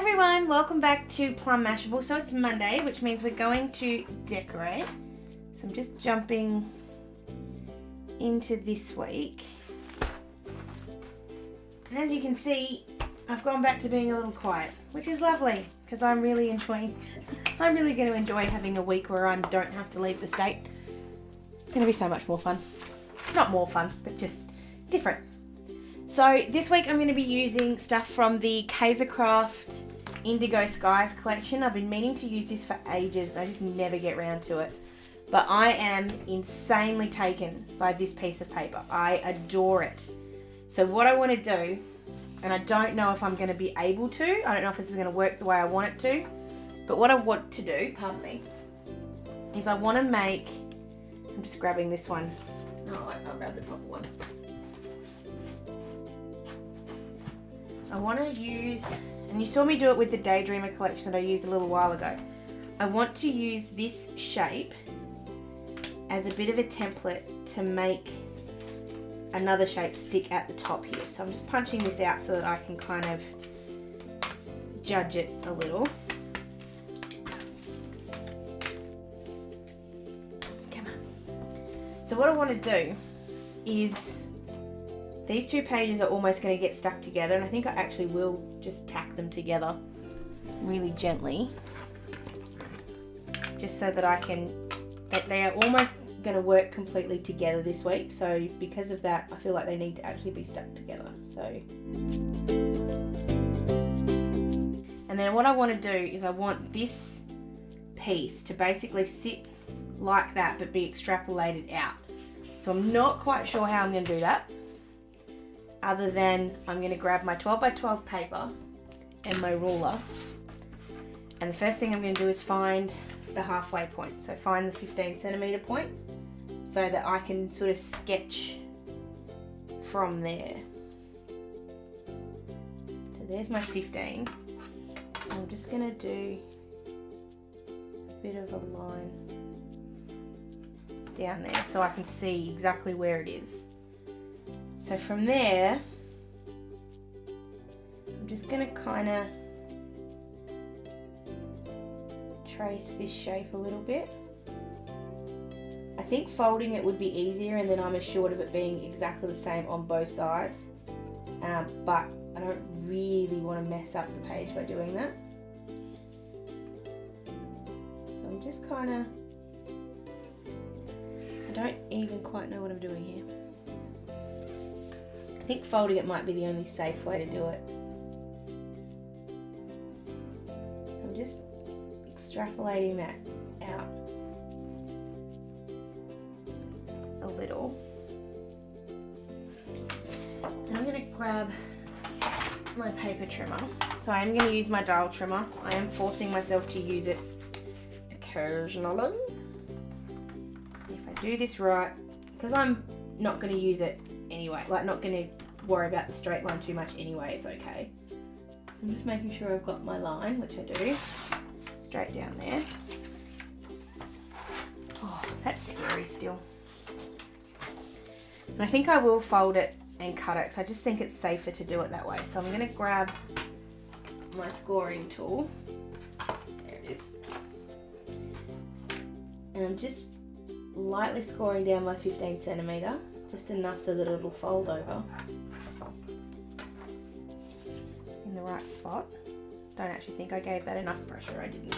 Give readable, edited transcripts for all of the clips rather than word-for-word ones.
everyone, welcome back to Plum Mashable. So it's Monday, which means we're going to decorate. So I'm just jumping into this week. And as you can see, I've gone back to being a little quiet, which is lovely because I'm really going to enjoy having a week where I don't have to leave the state. It's going to be so much more fun. Not more fun, but just different. So this week I'm going to be using stuff from the Kaisercraft Indigo Skies collection. I've been meaning to use this for ages. I just never get around to it. But I am insanely taken by this piece of paper. I adore it. So what I want to do, and I don't know if I'm going to be able to, I don't know if this is going to work the way I want it to, but what I want to do, pardon me, is I want to make, I'm just grabbing this one. No, I'll grab the proper one. I want to use, and you saw me do it with the Daydreamer collection that I used a little while ago. I want to use this shape as a bit of a template to make another shape stick at the top here. So I'm just punching this out so that I can kind of judge it a little. Come on. So what I want to do is, these two pages are almost going to get stuck together, and I think I actually will just tack them together really gently, just so that they are almost going to work completely together this week. So because of that, I feel like they need to actually be stuck together. So, and then what I want to do is I want this piece to basically sit like that but be extrapolated out. So I'm not quite sure how I'm going to do that, other than I'm going to grab my 12 by 12 paper and my ruler, and the first thing I'm going to do is find the halfway point. So find the 15 centimeter point so that I can sort of sketch from there. So there's my 15. I'm just going to do a bit of a line down there so I can see exactly where it is. So from there, I'm just going to kind of trace this shape a little bit. I think folding it would be easier, and then I'm assured of it being exactly the same on both sides. But I don't really want to mess up the page by doing that. So I'm just kind of, I don't even quite know what I'm doing here. I think folding it might be the only safe way to do it. I'm just extrapolating that out a little. And I'm going to grab my paper trimmer. So I'm going to use my dial trimmer. I am forcing myself to use it occasionally. If I do this right, because I'm not going to use it anyway, like not going to worry about the straight line too much anyway, it's okay. So I'm just making sure I've got my line, which I do, straight down there. Oh, that's scary still. And I think I will fold it and cut it because I just think it's safer to do it that way. So I'm going to grab my scoring tool. There it is. And I'm just lightly scoring down my 15 centimeter. Just enough so that it'll fold over in the right spot. Don't actually think I gave that enough pressure, I didn't.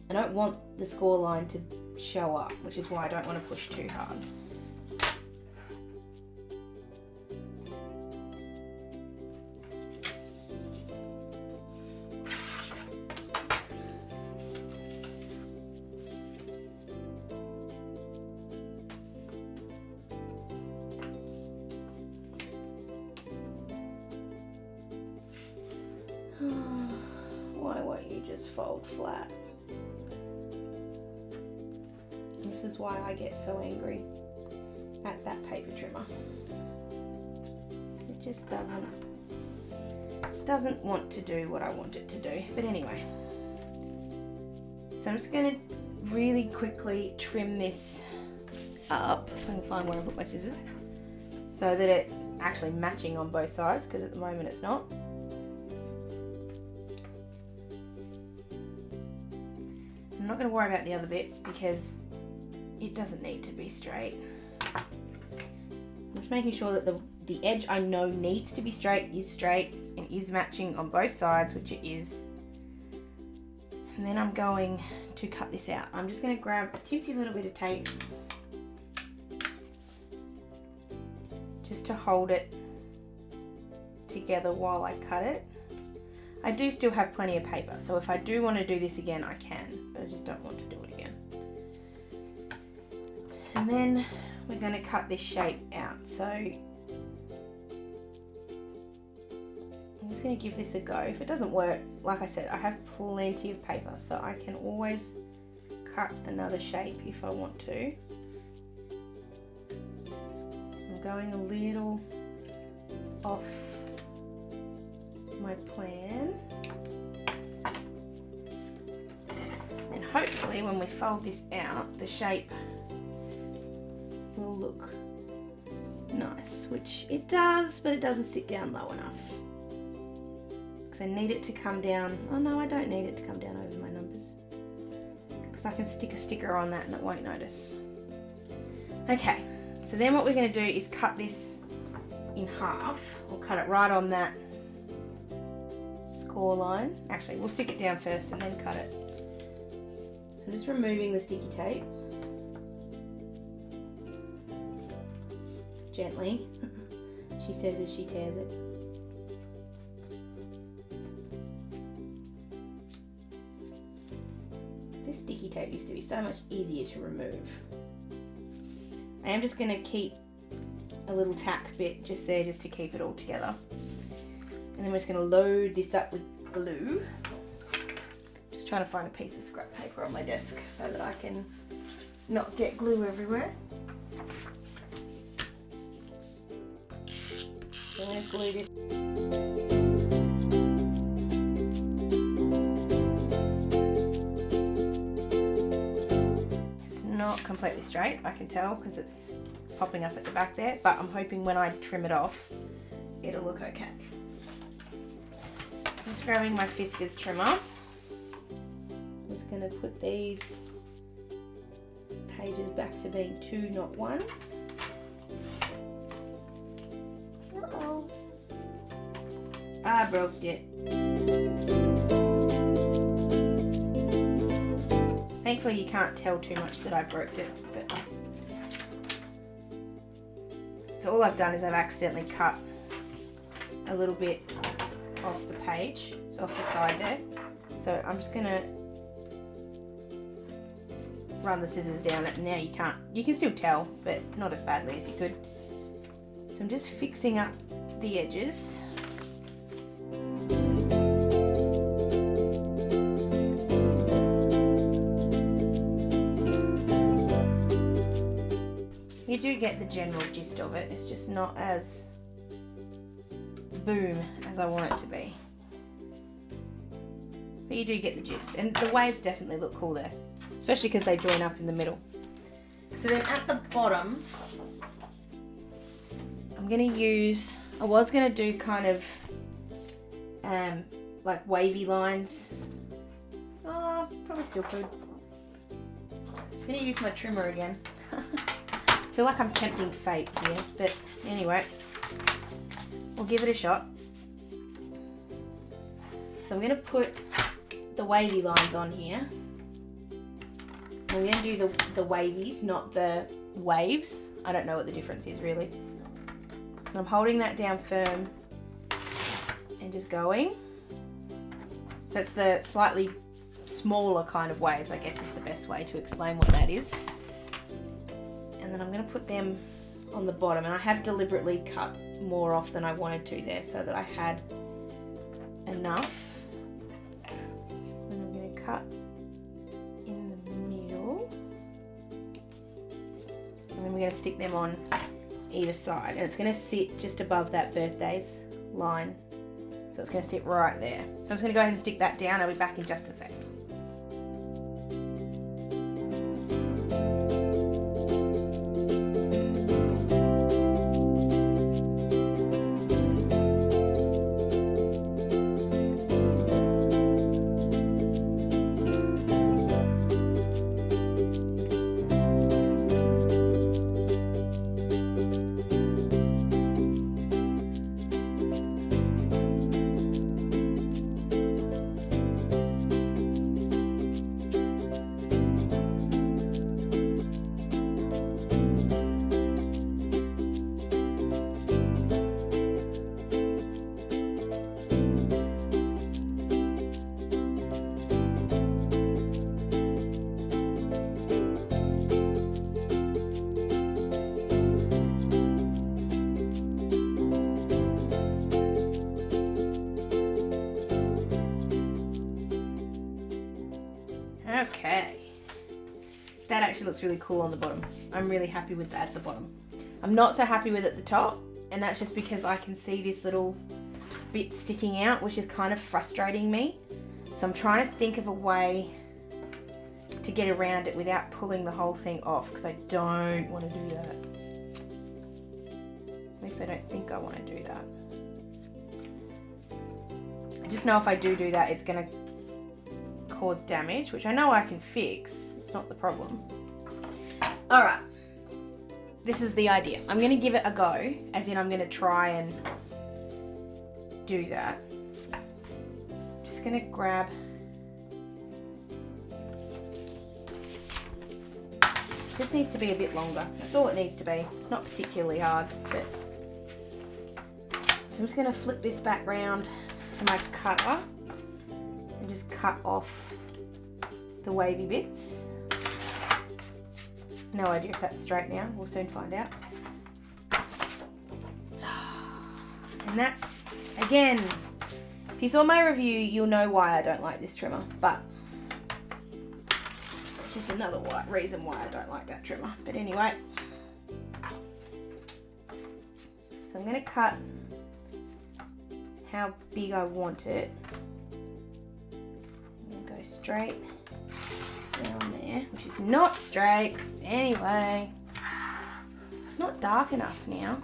I don't want the score line to show up, which is why I don't want to push too hard. Why won't you just fold flat? This is why I get so angry at that paper trimmer. It just doesn't want to do what I want it to do. But anyway, so I'm just going to really quickly trim this up, if I can find where I put my scissors, so that it's actually matching on both sides, because at the moment it's not. not going to worry about the other bit because it doesn't need to be straight. I'm just making sure that the edge I know needs to be straight and is matching on both sides, which it is. And then I'm going to cut this out. I'm just going to grab a teensy little bit of tape just to hold it together while I cut it. I do still have plenty of paper, so if I do want to do this again, I can, but I just don't want to do it again. And then we're going to cut this shape out. So I'm just going to give this a go. If it doesn't work, like I said, I have plenty of paper, so I can always cut another shape if I want to. I'm going a little off my plan, and hopefully when we fold this out, the shape will look nice, which it does, but it doesn't sit down low enough because I need it to come down. Oh no, I don't need it to come down over my numbers because I can stick a sticker on that and it won't notice. Okay, so then what we're going to do is cut this in half, or cut it right on that score line. Actually, we'll stick it down first and then cut it. So just removing the sticky tape gently, she says as she tears it. This sticky tape used to be so much easier to remove. I am just going to keep a little tack bit just there just to keep it all together. And then we're just going to load this up with glue. Just trying to find a piece of scrap paper on my desk so that I can not get glue everywhere. So I'm going to glue this. It's not completely straight, I can tell, because it's popping up at the back there, but I'm hoping when I trim it off, it'll look okay. So just grabbing my Fiskars trimmer. I'm just going to put these pages back to being 2, not 1. Uh-oh. I broke it. Thankfully you can't tell too much that I broke it, but so all I've done is I've accidentally cut a little bit off the page, so off the side there. So I'm just gonna run the scissors down it. Now you can still tell, but not as badly as you could. So I'm just fixing up the edges. You do get the general gist of it, it's just not as boom as I want it to be. But you do get the gist, and the waves definitely look cool there, especially because they join up in the middle. So then at the bottom, I'm going to use, I was going to do kind of like wavy lines. Oh, probably still could. I'm going to use my trimmer again. I feel like I'm tempting fate here, but anyway, we'll give it a shot. So I'm going to put the wavy lines on here. We're going to do the wavies, not the waves. I don't know what the difference is really. And I'm holding that down firm and just going. So it's the slightly smaller kind of waves, I guess is the best way to explain what that is. And then I'm going to put them on the bottom, and I have deliberately cut more off than I wanted to there so that I had enough. And I'm going to cut in the middle, and then we're going to stick them on either side, and it's going to sit just above that birthdays line, so it's going to sit right there. So I'm just going to go ahead and stick that down. I'll be back in just a sec. actually looks really cool on the bottom. I'm really happy with that at the bottom. I'm not so happy with it at the top, and that's just because I can see this little bit sticking out, which is kind of frustrating me. So I'm trying to think of a way to get around it without pulling the whole thing off, because I don't want to do that. At least I don't think I want to do that. I just know if I do that, it's going to cause damage, which I know I can fix. It's not the problem. Alright. This is the idea. I'm going to give it a go, as in I'm going to try and do that. Just going to grab... Just needs to be a bit longer. That's all it needs to be. It's not particularly hard, but... So I'm just going to flip this back round to my cutter and just cut off the wavy bits. No idea if that's straight now. We'll soon find out. And that's, again, if you saw my review, you'll know why I don't like this trimmer, but it's just another reason why I don't like that trimmer. But anyway, so I'm going to cut how big I want it. I'm going to go straight down there, which is not straight. Anyway, it's not dark enough now.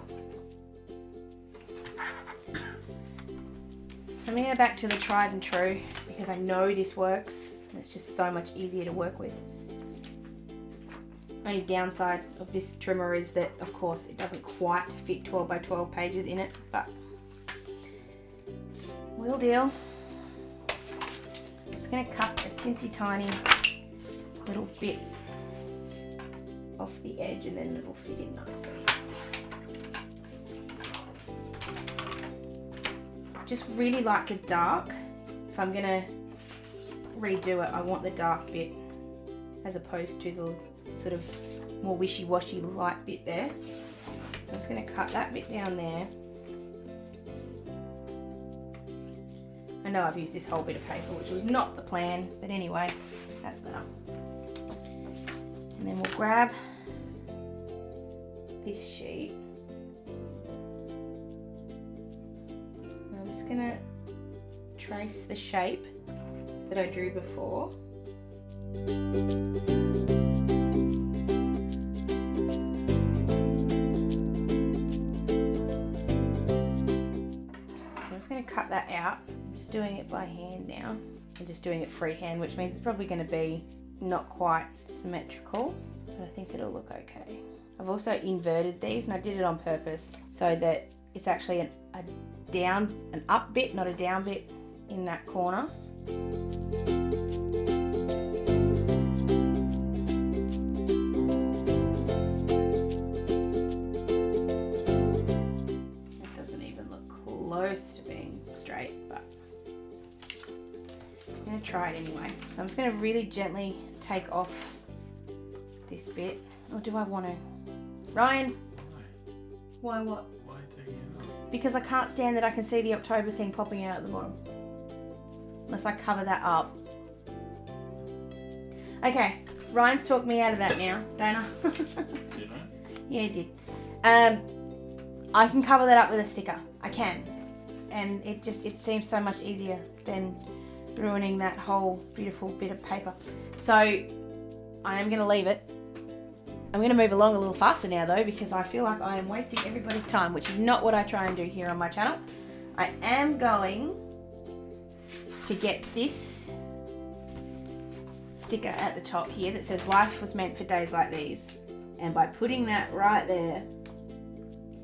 So I'm going to go back to the tried and true, because I know this works and it's just so much easier to work with. Only downside of this trimmer is that, of course, it doesn't quite fit 12 by 12 pages in it, but we'll deal. I'm just going to cut a teensy tiny little bit off the edge, and then it'll fit in nicely. Just really like the dark. If I'm going to redo it, I want the dark bit as opposed to the sort of more wishy-washy light bit there. So I'm just going to cut that bit down there. I know I've used this whole bit of paper, which was not the plan, but anyway, that's better. And then we'll grab this sheet. And I'm just going to trace the shape that I drew before. I'm just going to cut that out. I'm just doing it by hand now. I'm just doing it freehand, which means it's probably going to be not quite symmetrical, but I think it'll look okay. I've also inverted these, and I did it on purpose so that it's actually an up bit, not a down bit in that corner. It doesn't even look close to being straight, but I'm going to try it anyway. So I'm just going to really gently take off this bit. Or do I want to? Ryan? Why what? Why taking it off? Because I can't stand that I can see the October thing popping out at the bottom. Unless I cover that up. Okay, Ryan's talked me out of that now, don't I? Did I? Yeah, he did. I can cover that up with a sticker. I can. And it seems so much easier than ruining that whole beautiful bit of paper. So I am going to leave it. I'm going to move along a little faster now though, because I feel like I am wasting everybody's time, which is not what I try and do here on my channel. I am going to get this sticker at the top here that says life was meant for days like these, and by putting that right there,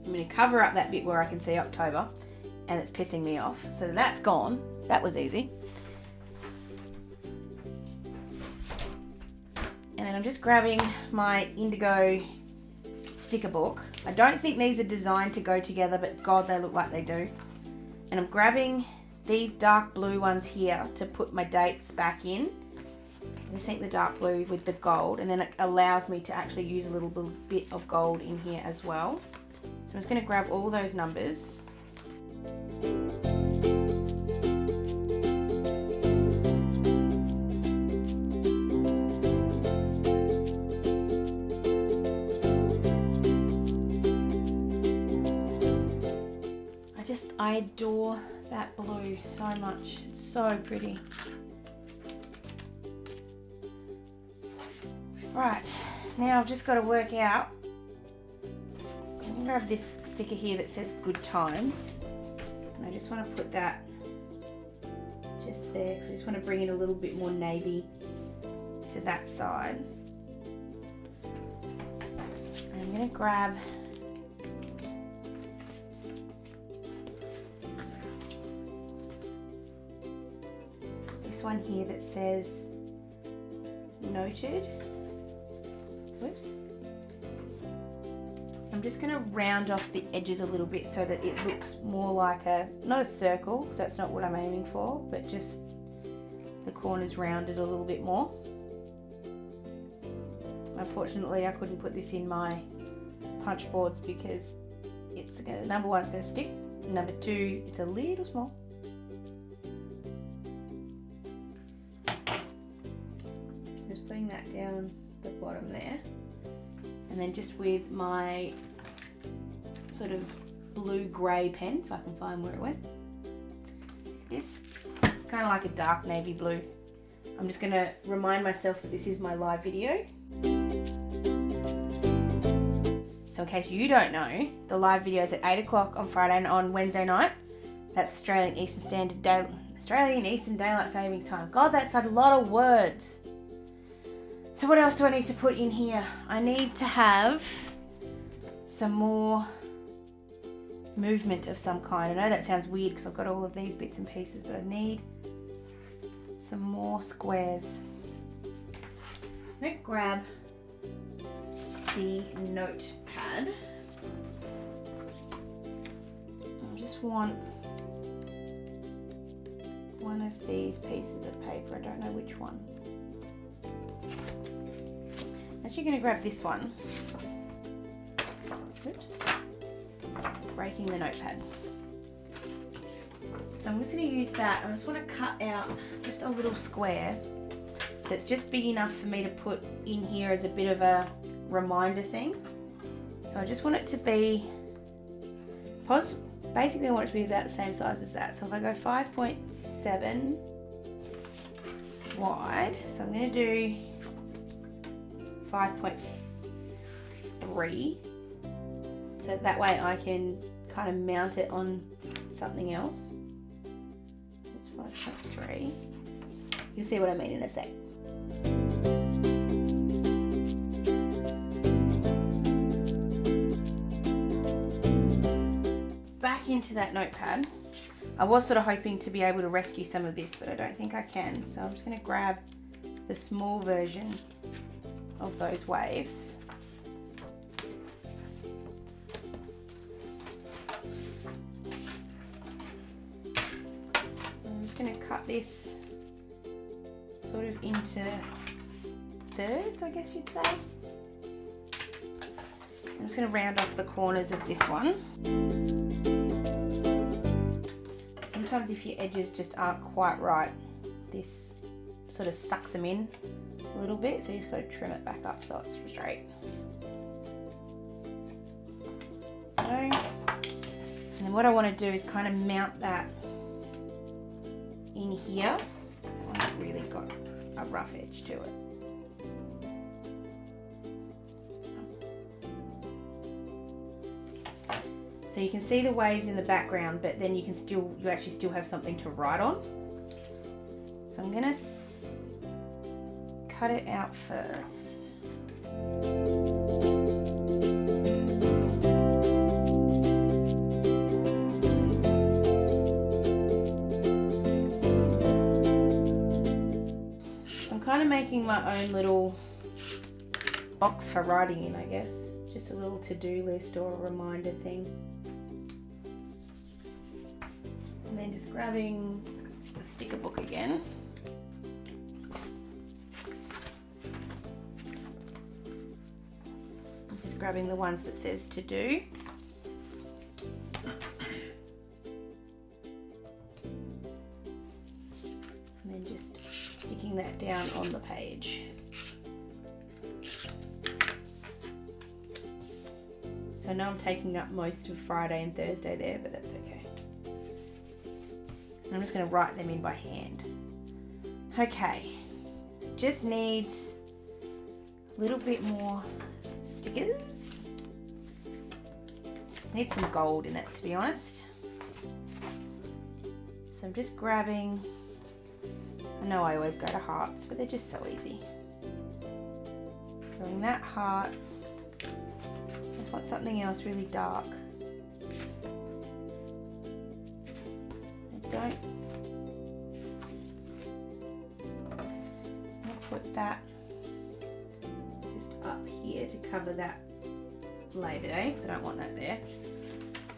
I'm going to cover up that bit where I can see October, and it's pissing me off. So that's gone. That was easy. And then I'm just grabbing my Indigo sticker book. I don't think these are designed to go together, but God, they look like they do. And I'm grabbing these dark blue ones here to put my dates back in. I just think the dark blue with the gold, and then it allows me to actually use a little bit of gold in here as well. So I'm just going to grab all those numbers. I adore that blue so much. It's so pretty. Right, now I've just got to work out. I'm going to grab this sticker here that says good times. And I just want to put that just there because I just want to bring in a little bit more navy to that side. I'm going to grab this one here that says noted. Whoops. I'm just going to round off the edges a little bit so that it looks more like not a circle, because that's not what I'm aiming for, but just the corners rounded a little bit more. Unfortunately, I couldn't put this in my punch boards because number one, it's going to stick. Number two, it's a little small. Just putting that down the bottom there. And then just with my sort of blue-grey pen, if I can find where it went. This, kind of like a dark navy blue. I'm just going to remind myself that this is my live video. So in case you don't know, the live video is at 8 o'clock on Friday and on Wednesday night. That's Australian Eastern Daylight Savings Time. God, that's a lot of words. So what else do I need to put in here? I need to have some more movement of some kind. I know that sounds weird because I've got all of these bits and pieces, but I need some more squares. I'm going to grab the notepad. I just want one of these pieces of paper. I don't know which one. Actually going to grab this one. Oops. Breaking the notepad. So I'm just going to use that. I just want to cut out just a little square that's just big enough for me to put in here as a bit of a reminder thing. So I just want it to be, basically I want it to be about the same size as that. So if I go 5.7 wide, so I'm going to do 5.3, so that way I can kind of mount it on something else. It's 5.3. You'll see what I mean in a sec. Back into that notepad. I was sort of hoping to be able to rescue some of this, but I don't think I can. So I'm just going to grab the small version of those waves. I'm just going to cut this sort of into thirds, I guess you'd say. I'm just going to round off the corners of this one. Sometimes if your edges just aren't quite right, this sort of sucks them in a little bit, so you just got to trim it back up so it's straight. And then what I want to do is kind of mount that in here. It's really got a rough edge to it. So you can see the waves in the background, but then you actually still have something to write on. So I'm gonna cut it out first. I'm kind of making my own little box for writing in, I guess. Just a little to-do list or a reminder thing. And then just grabbing the sticker book again. I'm just grabbing the ones that says to do. And then just sticking that down on the page. So I know I'm taking up most of Friday and Thursday there, but that's okay. I'm just going to write them in by hand. Okay, just needs a little bit more stickers. Need some gold in it, to be honest. So I'm just grabbing, I know I always go to hearts, but they're just so easy. Throwing that heart. I've got something else really dark. I don't. I'll put that just up here to cover that Labor Day, because I don't want that there.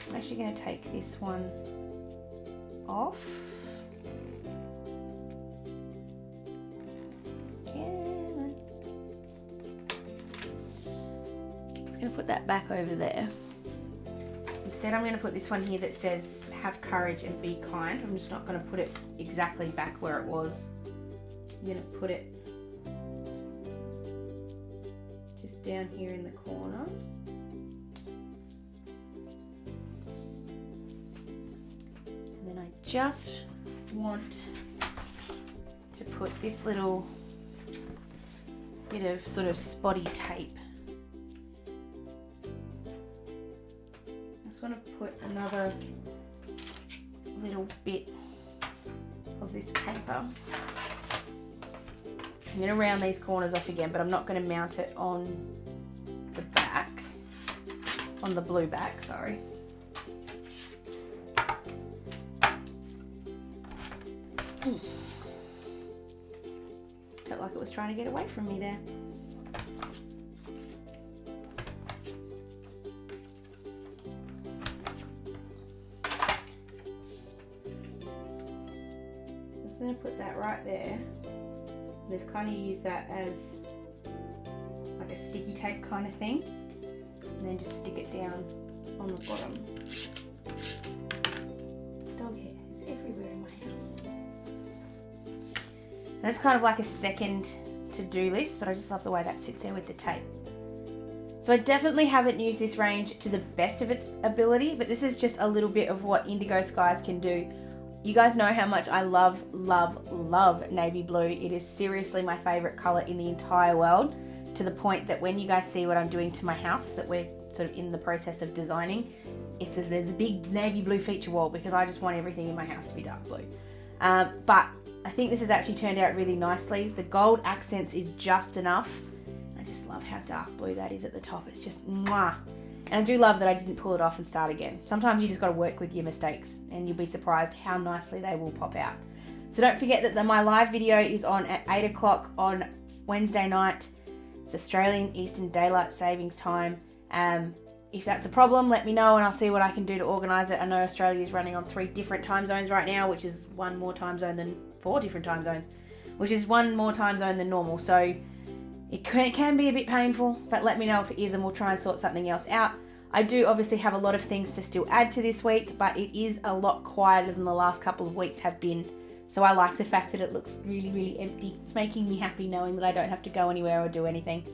I'm actually going to take this one off. Going to put that back over there. Instead I'm going to put this one here that says have courage and be kind. I'm just not going to put it exactly back where it was. I'm going to put it just down here in the corner. And then I just want to put this little bit of sort of spotty tape. I want to put another little bit of this paper. I'm going to round these corners off again, but I'm not going to mount it on the back, on the blue back, sorry. Felt like it was trying to get away from me there. I'm going to put that right there. Just kind of use that as like a sticky tape kind of thing, and then just stick it down on the bottom. Dog hair is everywhere in my house. And that's kind of like a second to-do list, but I just love the way that sits there with the tape. So I definitely haven't used this range to the best of its ability, but this is just a little bit of what Indigo Skies can do. You guys know how much I love, love, love navy blue. It is seriously my favorite color in the entire world, to the point that when you guys see what I'm doing to my house that we're sort of in the process of designing, there's a big navy blue feature wall because I just want everything in my house to be dark blue. But I think this has actually turned out really nicely. The gold accents is just enough. I just love how dark blue that is at the top. It's just mwah. And I do love that I didn't pull it off and start again. Sometimes you just got to work with your mistakes and you'll be surprised how nicely they will pop out. So don't forget that my live video is on at 8 o'clock on Wednesday night. It's Australian Eastern Daylight Savings Time. If that's a problem, let me know and I'll see what I can do to organise it. I know Australia is running on 3 different time zones right now, which is 4 different time zones, which is 1 more time zone than normal. So it can be a bit painful, but let me know if it is and we'll try and sort something else out. I do obviously have a lot of things to still add to this week, but it is a lot quieter than the last couple of weeks have been. So I like the fact that it looks really, really empty. It's making me happy knowing that I don't have to go anywhere or do anything.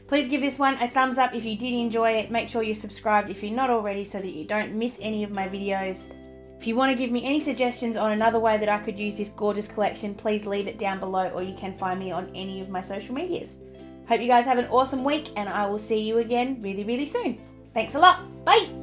Please give this one a thumbs up if you did enjoy it. Make sure you're subscribed if you're not already so that you don't miss any of my videos. If you want to give me any suggestions on another way that I could use this gorgeous collection, please leave it down below, or you can find me on any of my social medias. Hope you guys have an awesome week and I will see you again really, really soon. Thanks a lot. Bye.